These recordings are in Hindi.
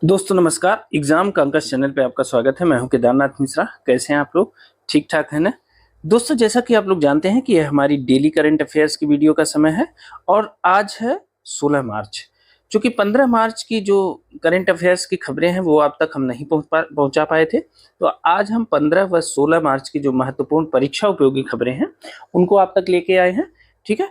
दोस्तों नमस्कार। एग्जाम कैंपस चैनल पे आपका स्वागत है। मैं हूं केदारनाथ मिश्रा। कैसे हैं आप लोग? ठीक ठाक है ना? दोस्तों जैसा कि आप लोग जानते हैं कि यह हमारी डेली करंट अफेयर्स की वीडियो का समय है और आज है 16 मार्च। चूंकि 15 मार्च की जो करंट अफेयर्स की खबरें हैं वो आप तक हम नहीं पहुंचा पाए थे, तो आज हम 15 व 16 मार्च की जो महत्वपूर्ण परीक्षा उपयोगी खबरें हैं उनको आप तक लेके आए हैं। ठीक है,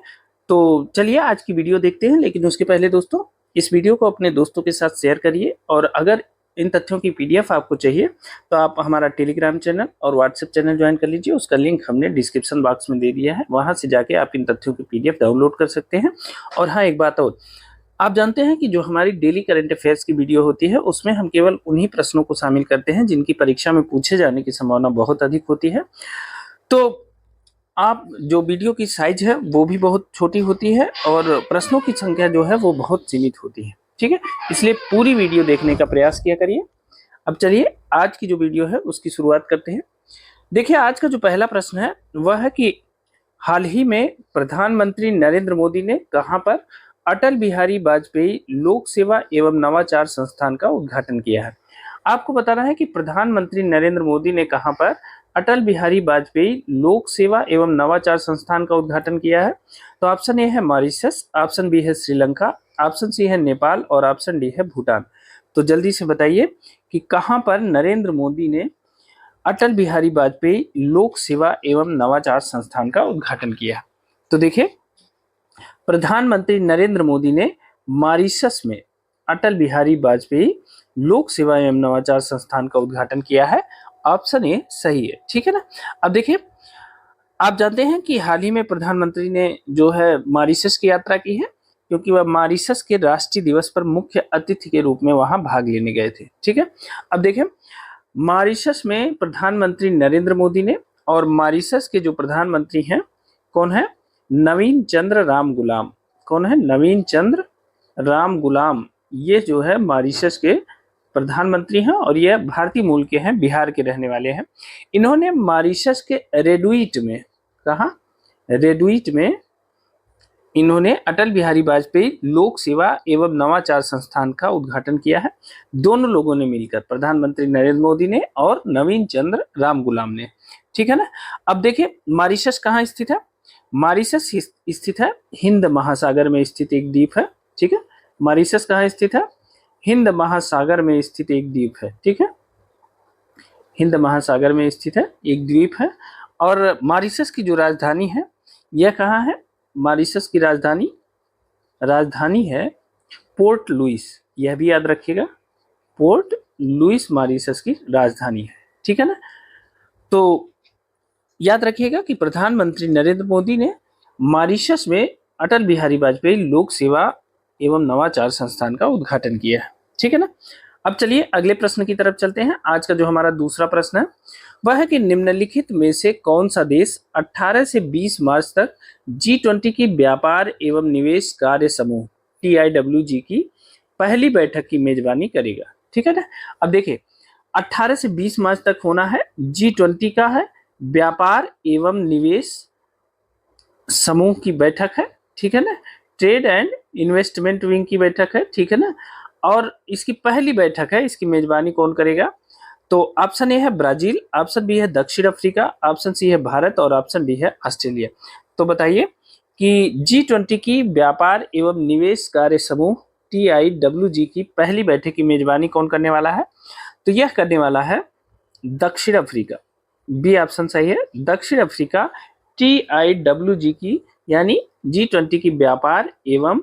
तो चलिए आज की वीडियो देखते हैं। लेकिन उसके पहले दोस्तों इस वीडियो को अपने दोस्तों के साथ शेयर करिए और अगर इन तथ्यों की पीडीएफ आपको चाहिए तो आप हमारा टेलीग्राम चैनल और व्हाट्सएप चैनल ज्वाइन कर लीजिए। उसका लिंक हमने डिस्क्रिप्शन बॉक्स में दे दिया है, वहां से जाके आप इन तथ्यों की पीडीएफ डाउनलोड कर सकते हैं। और हाँ, एक बात और, आप जानते हैं कि जो हमारी डेली करंट अफेयर्स की वीडियो होती है उसमें हम केवल उन्हीं प्रश्नों को शामिल करते हैं जिनकी परीक्षा में पूछे जाने की संभावना बहुत अधिक होती है। तो आप जो वीडियो की साइज है वो भी बहुत छोटी होती है और प्रश्नों की संख्या जो है वो बहुत सीमित होती है। ठीक है, इसलिए पूरी वीडियो देखने का प्रयास किया करिए। अब चलिए आज की जो वीडियो है उसकी शुरुआत करते हैं। देखिए आज का जो पहला प्रश्न है वह है कि हाल ही में प्रधानमंत्री नरेंद्र मोदी ने कहां पर अटल बिहारी वाजपेयी लोक सेवा एवं नवाचार संस्थान का उद्घाटन किया है? आपको बताना है कि प्रधानमंत्री नरेंद्र मोदी ने कहां पर अटल बिहारी वाजपेयी लोक सेवा एवं नवाचार संस्थान का उद्घाटन किया है। तो ऑप्शन ए है मॉरिशस, ऑप्शन बी है श्रीलंका, ऑप्शन सी है नेपाल और ऑप्शन डी है भूटान। तो जल्दी से बताइए कि कहां पर नरेंद्र मोदी ने अटल बिहारी वाजपेयी लोक सेवा एवं नवाचार संस्थान का उद्घाटन किया। तो देखिए प्रधानमंत्री नरेंद्र मोदी ने मॉरिशस में अटल बिहारी वाजपेयी लोक सेवा एवं नवाचार संस्थान का उद्घाटन किया है। ऑप्शन ए सही है। ठीक है ना? अब देखिए आप जानते हैं कि हाल ही में प्रधानमंत्री ने जो है मॉरिशस की यात्रा की है, क्योंकि वह मॉरिशस के राष्ट्रीय दिवस पर मुख्य अतिथि के रूप में वहां भाग लेने गए थे। ठीक है, अब देखिए मॉरिशस में प्रधानमंत्री नरेंद्र मोदी ने, और मॉरिशस के जो प्रधानमंत्री हैं कौन है? नवीन चंद्र राम गुलाम। कौन है? नवीन चंद्र राम गुलाम। ये जो है मॉरिशस के प्रधानमंत्री हैं और ये भारतीय मूल के हैं, बिहार के रहने वाले हैं। इन्होंने मॉरिशस के रेडुइट में, कहा रेडुइट में, इन्होंने अटल बिहारी वाजपेयी लोक सेवा एवं नवाचार संस्थान का उद्घाटन किया है। दोनों लोगों ने मिलकर, प्रधानमंत्री नरेंद्र मोदी ने और नवीन चंद्र राम गुलाम ने। ठीक है ना? अब देखिए मॉरिशस कहाँ स्थित है? मॉरिशस स्थित है हिंद महासागर में स्थित एक द्वीप है। ठीक है, मॉरिशस कहाँ स्थित है? हिंद महासागर में स्थित एक द्वीप है। ठीक है, हिंद महासागर में स्थित है, एक द्वीप है। और मॉरिशस की जो राजधानी है यह कहाँ है? मॉरिशस की राजधानी राजधानी है पोर्ट लुइस। यह भी याद रखिएगा, पोर्ट लुइस मॉरिशस की राजधानी है। ठीक है ना? तो याद रखिएगा कि प्रधानमंत्री नरेंद्र मोदी ने मॉरिशस में अटल बिहारी वाजपेयी लोक सेवा एवं नवाचार संस्थान का उद्घाटन किया है। ठीक है ना? अब चलिए अगले प्रश्न की तरफ चलते हैं। आज का जो हमारा दूसरा प्रश्न है वह है कि निम्नलिखित में से कौन सा देश 18 से 20 मार्च तक G20 की व्यापार एवं निवेश कार्य समूह TIWG की पहली बैठक की मेजबानी करेगा? ठीक है ना? अब देखिए 18 से 20 मार्च तक होना है, G20 का है, व्यापार एवं निवेश समूह की बैठक है। ठीक है ना? ट्रेड एंड इन्वेस्टमेंट विंग की बैठक है। ठीक है ना? और इसकी पहली बैठक है, इसकी मेजबानी कौन करेगा? तो ऑप्शन ए है ब्राजील, ऑप्शन बी है दक्षिण अफ्रीका, ऑप्शन सी है भारत और ऑप्शन डी है ऑस्ट्रेलिया। तो बताइए कि G20 की व्यापार एवं निवेश कार्य समूह TIWG की पहली बैठक की मेजबानी कौन करने वाला है? तो यह करने वाला है दक्षिण अफ्रीका। बी ऑप्शन सही है, दक्षिण अफ्रीका TIWG की यानी G20 की व्यापार एवं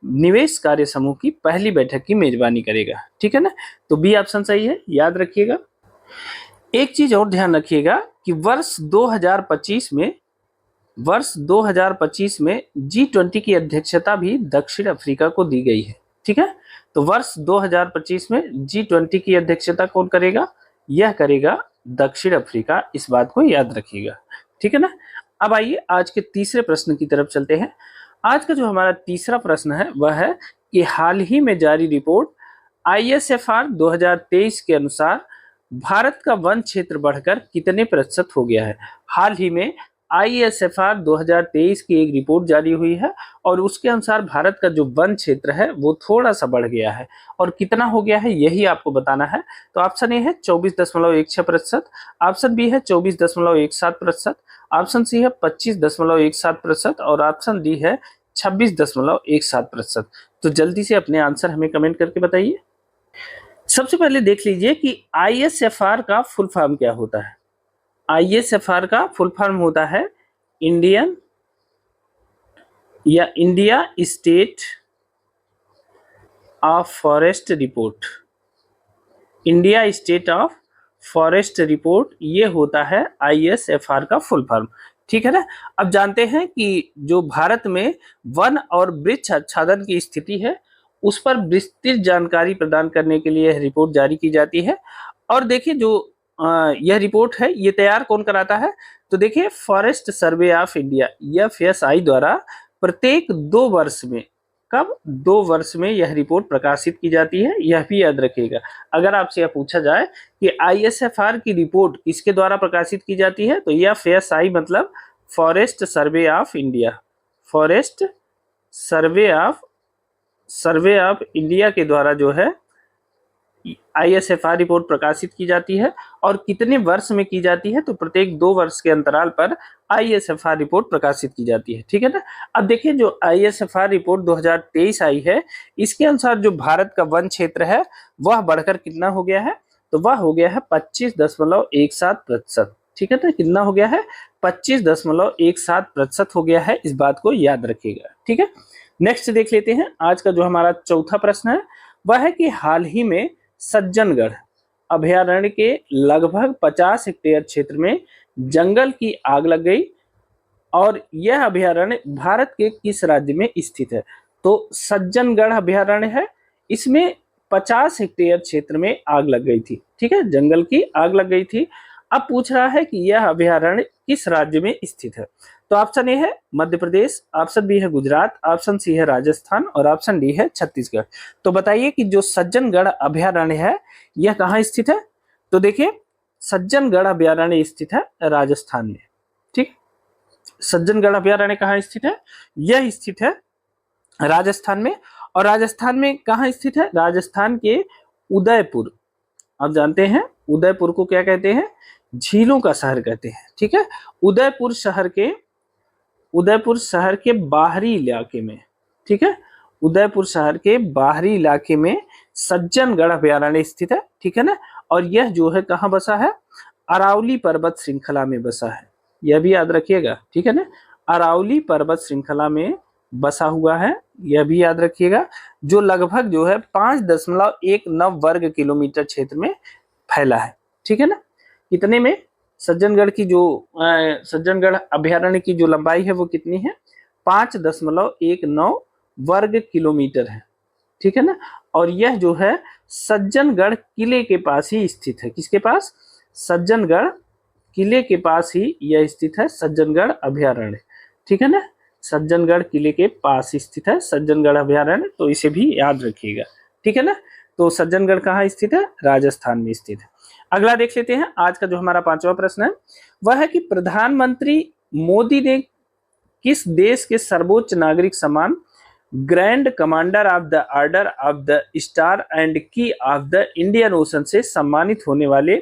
निवेश कार्य समूह की पहली बैठक की मेजबानी करेगा। ठीक है ना? तो बी ऑप्शन सही है, याद रखिएगा। एक चीज और ध्यान रखिएगा कि वर्ष 2025 में G20 की अध्यक्षता भी दक्षिण अफ्रीका को दी गई है। ठीक है, तो वर्ष 2025 में G20 की अध्यक्षता कौन करेगा? यह करेगा दक्षिण अफ्रीका। इस बात को याद रखिएगा। ठीक है ना? अब आइए आज के तीसरे प्रश्न की तरफ चलते हैं। आज का जो हमारा तीसरा प्रश्न है वह है कि हाल ही में जारी रिपोर्ट ISFR 2023 के अनुसार भारत का वन क्षेत्र बढ़कर कितने प्रतिशत हो गया है? हाल ही में ISFR 2023 की एक रिपोर्ट जारी हुई है और उसके अनुसार भारत का जो वन क्षेत्र है वो थोड़ा सा बढ़ गया है। और कितना हो गया है यही आपको बताना है। तो ऑप्शन ए है 24.16%, ऑप्शन बी है 24.17%, ऑप्शन सी है 25.17% और ऑप्शन डी है 26.17%। तो जल्दी से अपने आंसर हमें कमेंट करके बताइए। सबसे पहले देख लीजिए कि ISFR का फुल फॉर्म क्या होता है। ISFR का फुल फॉर्म होता है इंडियन या India state of forest report. India state of forest report ये होता है ISFR का फुल फॉर्म। ठीक है ना। अब जानते हैं कि जो भारत में वन और वृक्ष आच्छादन की स्थिति है उस पर विस्तृत जानकारी प्रदान करने के लिए यह रिपोर्ट जारी की जाती है। और देखिए जो यह रिपोर्ट है ये तैयार कौन कराता है, तो देखिए forest survey of India FSI द्वारा प्रत्येक 2 वर्ष में, कब 2 वर्ष में यह रिपोर्ट प्रकाशित की जाती है, यह भी याद रखिएगा। अगर आपसे यह पूछा जाए कि ISFR की रिपोर्ट किसके द्वारा प्रकाशित की जाती है तो FSI मतलब forest survey of India, forest survey of India के द्वारा जो है ISFR रिपोर्ट प्रकाशित की जाती है। और कितने वर्ष में की जाती है तो प्रत्येक 2 वर्ष के अंतराल पर ISFR रिपोर्ट प्रकाशित की जाती है। ठीक है ना। अब देखिए जो ISFR रिपोर्ट 2023 आई है इसके अनुसार जो भारत का वन क्षेत्र है वह बढ़कर कितना हो गया है, तो वह हो गया है 25.17%। ठीक है ना। कितना हो गया है, 25.17% हो गया है। इस बात को याद रखिएगा। ठीक है। नेक्स्ट देख लेते हैं। आज का जो हमारा चौथा प्रश्न है वह है कि हाल ही में सज्जनगढ़ अभयारण्य के लगभग 50 हेक्टेयर क्षेत्र में जंगल की आग लग गई और यह अभयारण्य भारत के किस राज्य में स्थित है। तो सज्जनगढ़ अभयारण्य है, इसमें 50 हेक्टेयर क्षेत्र में आग लग गई थी। ठीक है, जंगल की आग लग गई थी। अब पूछ रहा है कि यह अभयारण्य किस राज्य में स्थित है। तो ऑप्शन ए है मध्य प्रदेश, ऑप्शन बी है गुजरात, ऑप्शन सी है राजस्थान और ऑप्शन डी है छत्तीसगढ़। तो बताइए कि जो सज्जनगढ़ अभयारण्य है यह कहाँ स्थित है। तो देखिए सज्जनगढ़ अभयारण्य स्थित है राजस्थान में। ठीक, सज्जनगढ़ अभयारण्य कहाँ स्थित है, यह स्थित है राजस्थान में। और राजस्थान में कहाँ स्थित है, राजस्थान के उदयपुर। आप जानते हैं उदयपुर को क्या कहते हैं, झीलों का शहर कहते हैं। ठीक है, उदयपुर शहर के बाहरी इलाके में, ठीक है, उदयपुर शहर के बाहरी इलाके में सज्जनगढ़ अभयारण्य स्थित है। ठीक है ना। और यह जो है कहाँ बसा है, अरावली पर्वत श्रृंखला में बसा है, यह भी याद रखिएगा। ठीक है ना, अरावली पर्वत श्रृंखला में बसा हुआ है, यह भी याद रखिएगा, जो लगभग जो है 5.19 वर्ग किलोमीटर क्षेत्र में फैला है। ठीक है ना। कितने में, सज्जनगढ़ की जो सज्जनगढ़ अभयारण्य की जो लंबाई है वो कितनी है, 5.19 वर्ग किलोमीटर है। ठीक है ना। और यह जो है सज्जनगढ़ किले के पास ही स्थित है। किसके पास, सज्जनगढ़ किले के पास ही यह स्थित है, सज्जनगढ़ अभयारण्य। ठीक है ना, सज्जनगढ़ किले के पास स्थित है सज्जनगढ़ अभयारण्य, तो इसे भी याद रखिएगा। ठीक है ना। तो सज्जनगढ़ कहाँ स्थित है, राजस्थान में स्थित है। अगला देख लेते हैं। आज का जो हमारा 5वां प्रश्न है वह है कि प्रधानमंत्री मोदी ने किस देश के सर्वोच्च नागरिक सम्मान grand commander of the order of the star and की ऑफ द इंडियन ओशन से सम्मानित होने वाले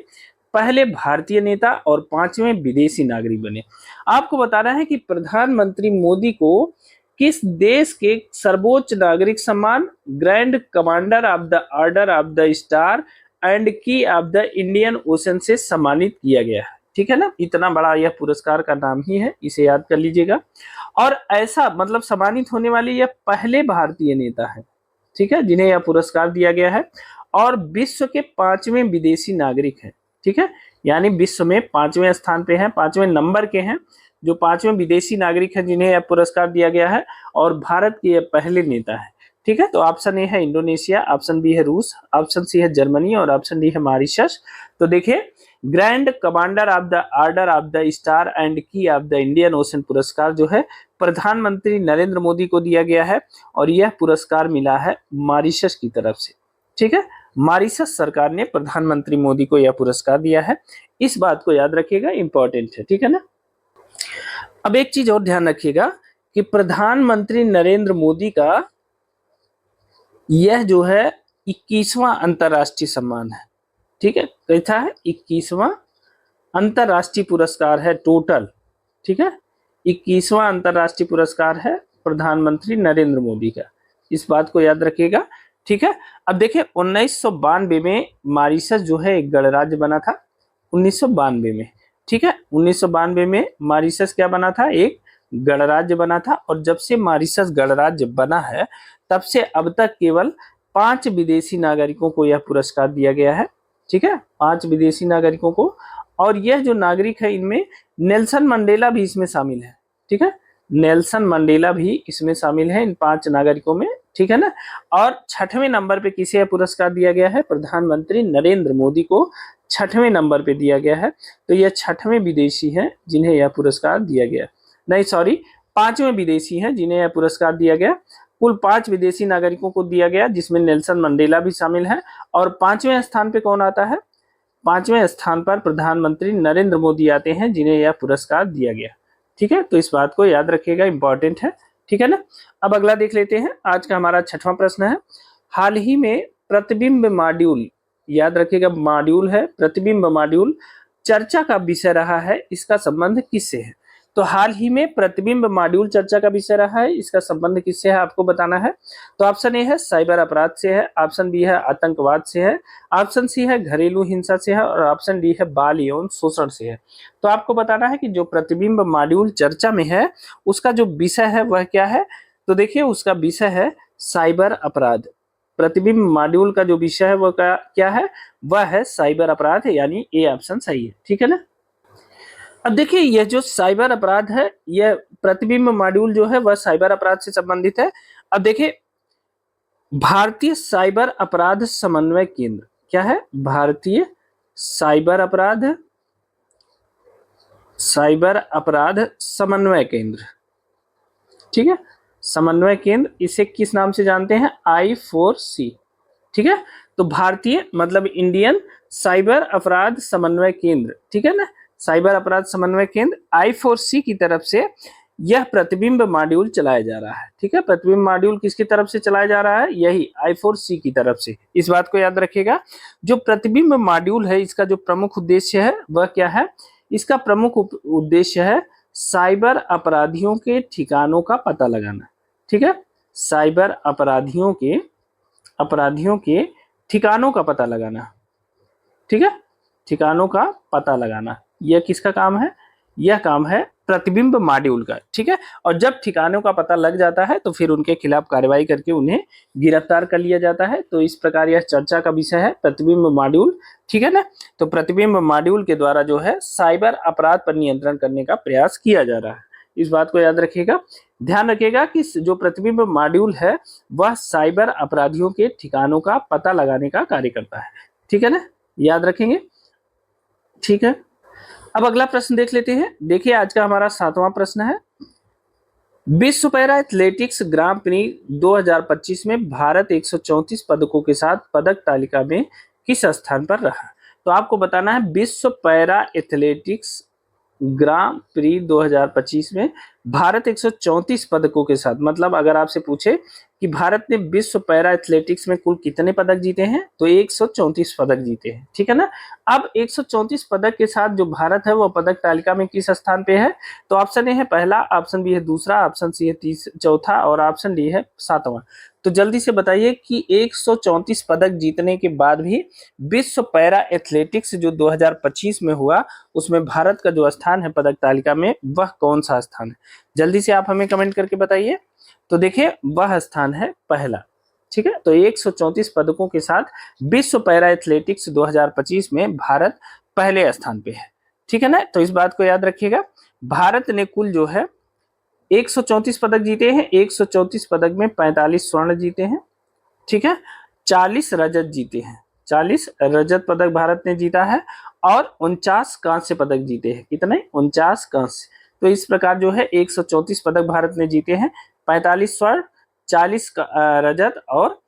पहले भारतीय नेता और 5वें विदेशी नागरिक बने। आपको बताना है कि प्रधानमंत्री मोदी को किस देश के सर्वोच्च नागरिक सम्मान grand commander of the order of the star and की ऑफ द इंडियन ओशन से सम्मानित किया गया है। ठीक है ना, इतना बड़ा यह पुरस्कार का नाम ही है, इसे याद कर लीजिएगा। और ऐसा मतलब सम्मानित होने वाले यह पहले भारतीय नेता है, ठीक है, जिन्हें यह पुरस्कार दिया गया है। और विश्व के 5वें विदेशी नागरिक है। ठीक है, यानी विश्व में 5वें स्थान पे हैं, 5वें नंबर के हैं जो 5वें विदेशी नागरिक हैं जिन्हें यह पुरस्कार दिया गया है। और भारत के यह पहले नेता है। ठीक है, तो ऑप्शन ए है इंडोनेशिया, ऑप्शन बी है रूस, ऑप्शन सी है जर्मनी और ऑप्शन डी है मॉरिशस। तो देखिए grand commander of the order of the star and की ऑफ द इंडियन ओशन पुरस्कार जो है प्रधानमंत्री नरेंद्र मोदी को दिया गया है और यह पुरस्कार मिला है मॉरिशस की तरफ से। ठीक है, मॉरिशस सरकार ने प्रधानमंत्री मोदी को यह पुरस्कार दिया है, इस बात को याद रखिएगा, इंपॉर्टेंट है। ठीक है ना। अब एक चीज और ध्यान रखिएगा कि प्रधानमंत्री नरेंद्र मोदी का यह जो है 21वां अंतर्राष्ट्रीय सम्मान है। ठीक है, कैसा है? 21वां अंतर्राष्ट्रीय पुरस्कार है टोटल। ठीक है, 21वां अंतर्राष्ट्रीय पुरस्कार है प्रधानमंत्री नरेंद्र मोदी का, इस बात को याद रखिएगा। ठीक है, अब देखिए 1992 में मॉरिशस जो है एक गणराज्य बना था, 1992 में। ठीक है, 1992 में मॉरिशस क्या बना था? एक गणराज्य बना था। और जब से मॉरिशस गणराज्य बना है तब से अब तक केवल 5 विदेशी नागरिकों को यह पुरस्कार दिया गया है। ठीक है, 5 विदेशी नागरिकों को। और यह जो नागरिक है इनमें नेल्सन मंडेला भी इसमें शामिल है। ठीक है, नेल्सन मंडेला भी इसमें शामिल है इन 5 नागरिकों में। ठीक है ना। और 6वें नंबर पे किसे यह पुरस्कार दिया गया है? प्रधानमंत्री नरेंद्र मोदी को 6वें नंबर पे दिया गया है। तो यह 6वें विदेशी हैं जिन्हें यह पुरस्कार दिया गया। नहीं सॉरी, 5वें विदेशी हैं जिन्हें यह पुरस्कार दिया गया। कुल 5 विदेशी नागरिकों को दिया गया जिसमें नेल्सन मंडेला भी शामिल है। और 5वें स्थान पे कौन आता है? 5वें स्थान पर प्रधानमंत्री नरेंद्र मोदी आते हैं जिन्हें यह पुरस्कार दिया गया। ठीक है, तो इस बात को याद रखिएगा, इंपॉर्टेंट है। ठीक है ना। अब अगला देख लेते हैं। आज का हमारा 6वां प्रश्न है, हाल ही में प्रतिबिंब मॉड्यूल, याद रखिएगा मॉड्यूल है, प्रतिबिंब मॉड्यूल चर्चा का विषय रहा है, इसका संबंध किससे है? तो हाल ही में प्रतिबिंब मॉड्यूल चर्चा का विषय रहा है, इसका संबंध किससे है आपको बताना है। तो ऑप्शन ए है साइबर अपराध से है, ऑप्शन बी है आतंकवाद से है, ऑप्शन सी है घरेलू हिंसा से है, और ऑप्शन डी है बाल यौन शोषण से है। तो आपको बताना है कि जो प्रतिबिंब मॉड्यूल चर्चा में है उसका जो विषय है वह क्या है। तो देखिए उसका विषय है साइबर अपराध। प्रतिबिंब मॉड्यूल का जो विषय है वह क्या है? वह है साइबर अपराध, यानी ए ऑप्शन सही है। ठीक है ना। अब देखिए यह जो साइबर अपराध है, यह प्रतिबिंब मॉड्यूल जो है वह साइबर अपराध से संबंधित है। अब देखिए भारतीय साइबर अपराध समन्वय केंद्र क्या है? भारतीय साइबर अपराध समन्वय केंद्र। ठीक है, समन्वय केंद्र, इसे किस नाम से जानते हैं? I4C। ठीक है, तो भारतीय मतलब इंडियन साइबर अपराध समन्वय केंद्र। ठीक है ना, साइबर अपराध समन्वय केंद्र I4C की तरफ से यह प्रतिबिंब मॉड्यूल चलाया जा रहा है। ठीक है, प्रतिबिंब मॉड्यूल किसकी तरफ से चलाया जा रहा है? यही I4C की तरफ से। इस बात को याद रखिएगा। जो प्रतिबिंब मॉड्यूल है इसका जो प्रमुख उद्देश्य है वह क्या है? इसका प्रमुख उद्देश्य है साइबर अपराधियों के ठिकानों का पता लगाना। ठीक है, साइबर अपराधियों के ठिकानों का पता लगाना। ठीक है, ठिकानों का पता लगाना, यह किसका काम है? यह काम है प्रतिबिंब मॉड्यूल का। ठीक है, और जब ठिकानों का पता लग जाता है तो फिर उनके खिलाफ कार्रवाई करके उन्हें गिरफ्तार कर लिया जाता है। तो इस प्रकार यह चर्चा का विषय है प्रतिबिंब मॉड्यूल। ठीक है ना। तो प्रतिबिंब मॉड्यूल के द्वारा जो है साइबर अपराध पर नियंत्रण करने का प्रयास किया जा रहा है, इस बात को याद रखिएगा। ध्यान रखिएगा कि जो प्रतिबिंब मॉड्यूल है वह साइबर अपराधियों के ठिकानों का पता लगाने का कार्य करता है। ठीक है ना, याद रखेंगे। ठीक है, अब अगला प्रश्न देख लेते हैं। देखिए आज का हमारा 7वां प्रश्न है, विश्व पैरा एथलेटिक्स ग्रां प्री 2025 में भारत 134 पदकों के साथ पदक तालिका में किस स्थान पर रहा? तो आपको बताना है विश्व पैरा एथलेटिक्स ग्रां प्री 2025 में भारत 134 पदकों के साथ, मतलब अगर आपसे पूछे कि भारत ने विश्व पैरा एथलेटिक्स में कुल कितने पदक जीते हैं, तो 134 पदक जीते हैं। ठीक है ना। अब 134 पदक के साथ जो भारत है वो पदक तालिका में किस स्थान पे है? तो ऑप्शन ए है पहला, ऑप्शन बी है दूसरा, ऑप्शन सी है चौथा, और ऑप्शन डी है 7वां। तो जल्दी से बताइए कि 134 पदक जीतने के बाद भी विश्व पैरा एथलेटिक्स जो 2025 में हुआ उसमें भारत का जो स्थान है पदक तालिका में वह कौन सा स्थान है? जल्दी से आप हमें कमेंट करके बताइए। तो देखिए वह स्थान है पहला। ठीक है, तो 134 पदकों के साथ विश्व पैरा एथलेटिक्स 2025 में भारत पहले स्थान पे है। ठीक है ना, तो इस बात को याद रखिएगा। भारत ने कुल जो है 134 पदक जीते हैं। 134 पदक में 45 स्वर्ण जीते हैं। ठीक है, 40 रजत जीते हैं, 40 रजत पदक भारत ने जीता है, और 49 कांस्य पदक जीते हैं। कितने? 49 कांस्य। तो इस प्रकार जो है 134 पदक भारत ने जीते हैं, 45 स्वर्ण, 40 रजत और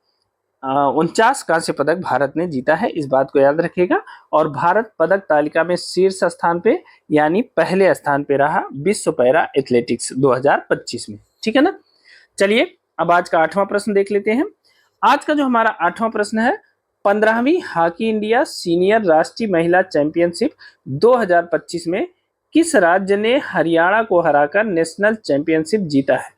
49 कांस्य पदक भारत ने जीता है, इस बात को याद रखिएगा। और भारत पदक तालिका में शीर्ष स्थान पे यानी पहले स्थान पे रहा विश्व पैरा एथलेटिक्स 2025 में। ठीक है ना। चलिए अब आज का 8वां प्रश्न देख लेते हैं। आज का जो हमारा 8वां प्रश्न है, 15वीं हॉकी इंडिया सीनियर राष्ट्रीय महिला चैंपियनशिप 2025 में किस राज्य ने हरियाणा को हराकर नेशनल चैंपियनशिप जीता है?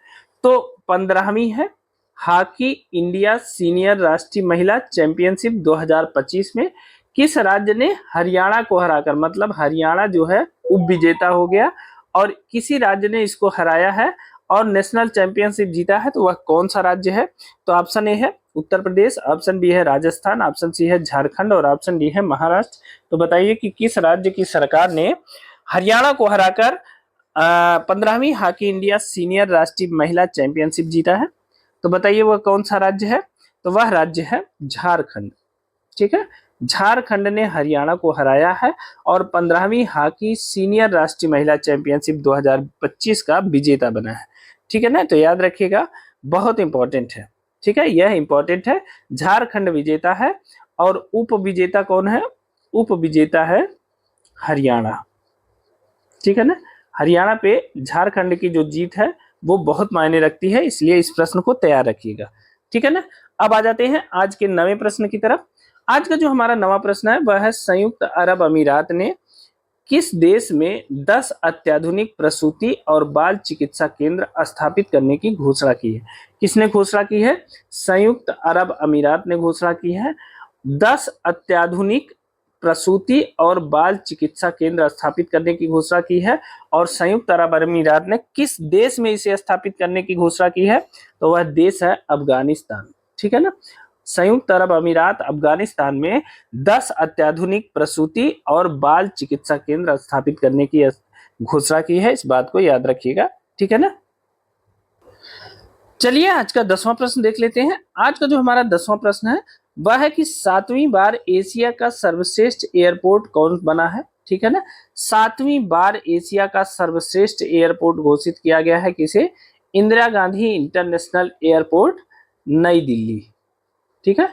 तो 15वीं है हॉकी इंडिया सीनियर राष्ट्रीय महिला चैंपियनशिप 2025 में किस राज्य ने हरियाणा को हराकर, मतलब हरियाणा जो है उप विजेता हो गया और किसी राज्य ने इसको हराया है और नेशनल चैंपियनशिप जीता है, तो वह कौन सा राज्य है? तो ऑप्शन ए है उत्तर प्रदेश, ऑप्शन बी है राजस्थान, ऑप्शन सी है झारखंड और ऑप्शन डी है महाराष्ट्र। तो बताइए कि किस राज्य की सरकार ने हरियाणा को हराकर 15वीं हॉकी इंडिया सीनियर राष्ट्रीय महिला चैंपियनशिप जीता है? तो बताइए वह कौन सा राज्य है? तो वह राज्य है झारखंड। ठीक है, झारखंड ने हरियाणा को हराया है और 15वीं हॉकी सीनियर राष्ट्रीय महिला चैंपियनशिप 2025 का विजेता बना है। ठीक है ना, तो याद रखिएगा, बहुत इंपॉर्टेंट है। ठीक है, यह इंपॉर्टेंट है। झारखंड विजेता है और उप विजेता कौन है? उप विजेता है हरियाणा। ठीक है ना, हरियाणा पे झारखंड की जो जीत है वो बहुत मायने रखती है, इसलिए इस प्रश्न को तैयार रखिएगा। ठीक है ना। अब आ जाते हैं आज के नवे प्रश्न की तरफ। आज का जो हमारा नवा प्रश्न है वह है, संयुक्त अरब अमीरात ने किस देश में 10 अत्याधुनिक प्रसूति और बाल चिकित्सा केंद्र स्थापित करने की घोषणा की है? किसने घोषणा की है? संयुक्त अरब अमीरात ने घोषणा की है 10 अत्याधुनिक प्रसूति और बाल चिकित्सा केंद्र स्थापित करने की घोषणा की है। और संयुक्त अरब अमीरात ने किस देश में इसे स्थापित करने की घोषणा की है? तो वह देश है अफगानिस्तान। ठीक है ना, संयुक्त अरब अमीरात अफगानिस्तान में 10 अत्याधुनिक प्रसूति और बाल चिकित्सा केंद्र स्थापित करने की घोषणा की है, इस बात को याद रखिएगा। ठीक है ना। चलिए आज का 10वां प्रश्न देख लेते हैं। आज का जो हमारा 10वां प्रश्न है वह है कि 7वीं बार एशिया का सर्वश्रेष्ठ एयरपोर्ट कौन बना है? ठीक है ना, 7वीं बार एशिया का सर्वश्रेष्ठ एयरपोर्ट घोषित किया गया है किसे? इंदिरा गांधी इंटरनेशनल एयरपोर्ट, नई दिल्ली। ठीक है,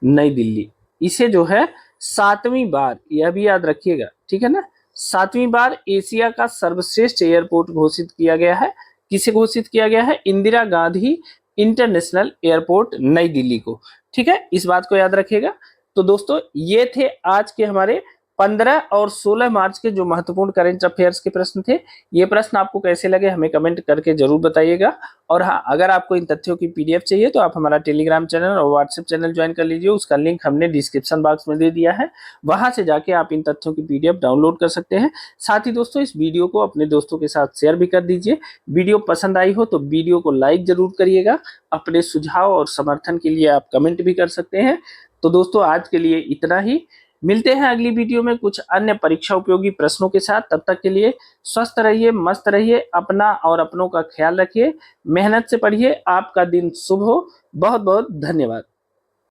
नई दिल्ली। इसे जो है 7वीं बार, यह भी याद रखिएगा। ठीक है ना, 7वीं बार एशिया का सर्वश्रेष्ठ एयरपोर्ट घोषित किया गया है। किसे घोषित किया गया है? इंदिरा गांधी इंटरनेशनल एयरपोर्ट, नई दिल्ली को। ठीक है, इस बात को याद रखिएगा। तो दोस्तों ये थे आज के हमारे 15 और 16 मार्च के जो महत्वपूर्ण करंट अफेयर्स के प्रश्न थे। ये प्रश्न आपको कैसे लगे हमें कमेंट करके जरूर बताइएगा। और हाँ, अगर आपको इन तथ्यों की पीडीएफ चाहिए तो आप हमारा टेलीग्राम चैनल और व्हाट्सएप चैनल ज्वाइन कर लीजिए, उसका लिंक हमने डिस्क्रिप्शन बॉक्स में दे दिया है, वहां से जाके आप इन तथ्यों की पीडीएफ डाउनलोड कर सकते हैं। साथ ही दोस्तों इस वीडियो को अपने दोस्तों के साथ शेयर भी कर दीजिए। वीडियो पसंद आई हो तो वीडियो को लाइक जरूर करिएगा। अपने सुझाव और समर्थन के लिए आप कमेंट भी कर सकते हैं। तो दोस्तों आज के लिए इतना ही, मिलते हैं अगली वीडियो में कुछ अन्य परीक्षा उपयोगी प्रश्नों के साथ। तब तक के लिए स्वस्थ रहिए, मस्त रहिए, अपना और अपनों का ख्याल रखिए, मेहनत से पढ़िए। आपका दिन शुभ हो। बहुत बहुत धन्यवाद।